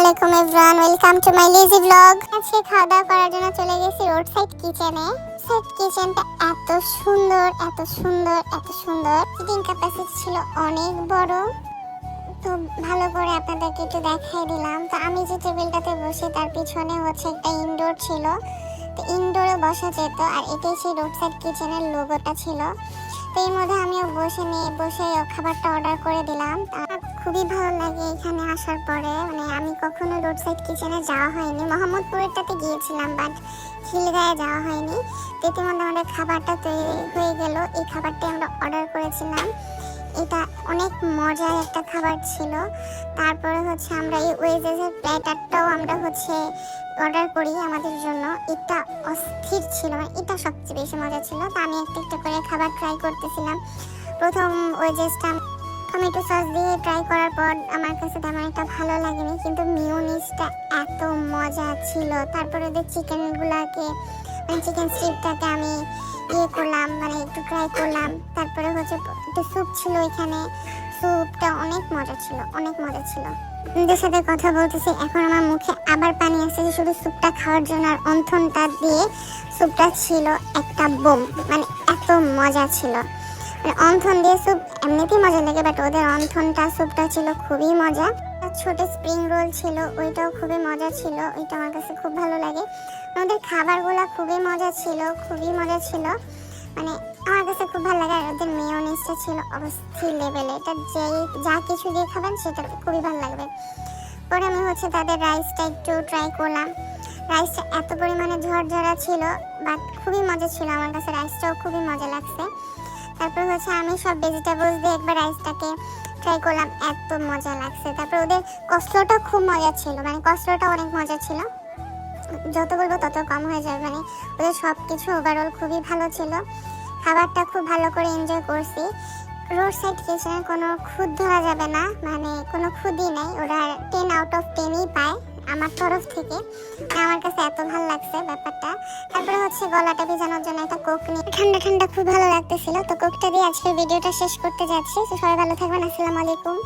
আলাইকুম everyone, welcome to my lazy blog. আজকে খাওয়া দাওয়া করার জন্য চলে গেছি রোড সাইড কিচেনে। কিচেনটা এত সুন্দর, এত সুন্দর, এত সুন্দর। সিটিং ক্যাপাসিটি ছিল অনেক বড়। তো ভালো করে আপনাদেরকে একটু দেখাই দিলাম। তো আমি যে টেবিলটাতে বসে তার পিছনে হচ্ছে একটা ইনডোর ছিল। তো ইনডোরে বসা যেত, আর এটাই সেই রোড সাইড কিচেনের লোগোটা ছিল। তো এর মধ্যে আমিও বসে খাবারটা অর্ডার করে দিলাম। খুবই ভালো লাগে এখানে আসার পরে। আমি কখনো রোড সাইড কিচেনে যাওয়া হয়নি, মোহাম্মদপুরেরটাতে গিয়েছিলাম, বাট খিলগাঁয়ে যাওয়া হয়নি। তো ইতিমধ্যে আমাদের খাবারটা তৈরি হয়ে গেল। এই খাবারটাই আমরা অর্ডার করেছিলাম। এটা অনেক মজার একটা খাবার ছিল। তারপরে হচ্ছে আমরা এই ওয়েজেসের প্ল্যাটারটাও আমরা অর্ডার করি আমাদের জন্য। এটা অস্থির ছিল, এটা সবচেয়ে বেশি মজা ছিল। তো আমি একটা একটা করে খাবার ট্রাই করতেছিলাম। প্রথম ওয়েজেসটা টমেটো সস দিয়ে ট্রাই করার পর আমার কাছে তেমন একটা ভালো লাগেনি, কিন্তু মিয়োনিজটা এত মজা ছিল। তারপরে ওদের চিকেনগুলোকে চিকেন স্ট্রিপটাকে আমি করলাম, একটু ট্রাই করলাম। তারপরে একটু স্যুপ ছিল এখানে, স্যুপটা অনেক মজা ছিল, অনেক মজা ছিল। আপনাদের সাথে কথা বলতেছি, এখন আমার মুখে আবার পানি আসছে শুধু স্যুপটা খাওয়ার জন্য। আর অন্থনটা দিয়ে স্যুপটা ছিল একটা বোম, এত মজা ছিল। অন্থন দিয়ে স্যুপ এমনিতেই মজা লাগে, বাট ওদের অন্থনটা স্যুপটা ছিল খুবই মজা। ছোট স্প্রিং রোল ছিল, ওইটাও খুবই মজা ছিল, ওইটা আমার কাছে খুব ভালো লাগে। ওদের খাবারগুলো খুবই মজা ছিল, খুবই মজা ছিল। আমার কাছে খুব ভালো লাগে। আর ওদের মেয়োনিজটা ছিল অস্থির লেভেলে। এটা যা কিছু দিয়ে খাবেন সেটা খুবই ভালো লাগবে। পরে আমি তাদের রাইসটা একটু ট্রাই করলাম। রাইসটা এত পরিমাণে ঝরঝরা ছিল, বাট খুবই মজা ছিল। আমার কাছে রাইসটাও খুবই মজা লাগছে। তারপর আমি সব ভেজিটেবলস দিয়ে একবার রাইসটাকে ট্রাই করলাম, এত মজা লাগছে। তারপর ওদের কসলোটা খুব মজা ছিল, কসলোটা অনেক মজা ছিল। যত বলবো তত কম হয়ে যাবে। ওদের সব কিছু ওভারঅল খুবই ভালো ছিল। খাবারটা খুব ভালো করে এনজয় করছি। রোড সাইড কিচেনে কোনো খুঁত ধরা যাবে না, কোনো খুঁতই নেই। ওরা 10 আউট অফ 10ই পায় আমার তরফ থেকে। আমার কাছে এত ভালো লাগছে ব্যাপারটা। তারপরে গলাটা ভিজানোর জন্য একটা কোক নিয়ে ঠান্ডা ঠান্ডা খুব ভালো লাগতেছিল। তো কোকটা দিয়ে আজকের ভিডিওটা শেষ করতে যাচ্ছি। তো সবাই ভালো থাকবেন। আসসালামু আলাইকুম।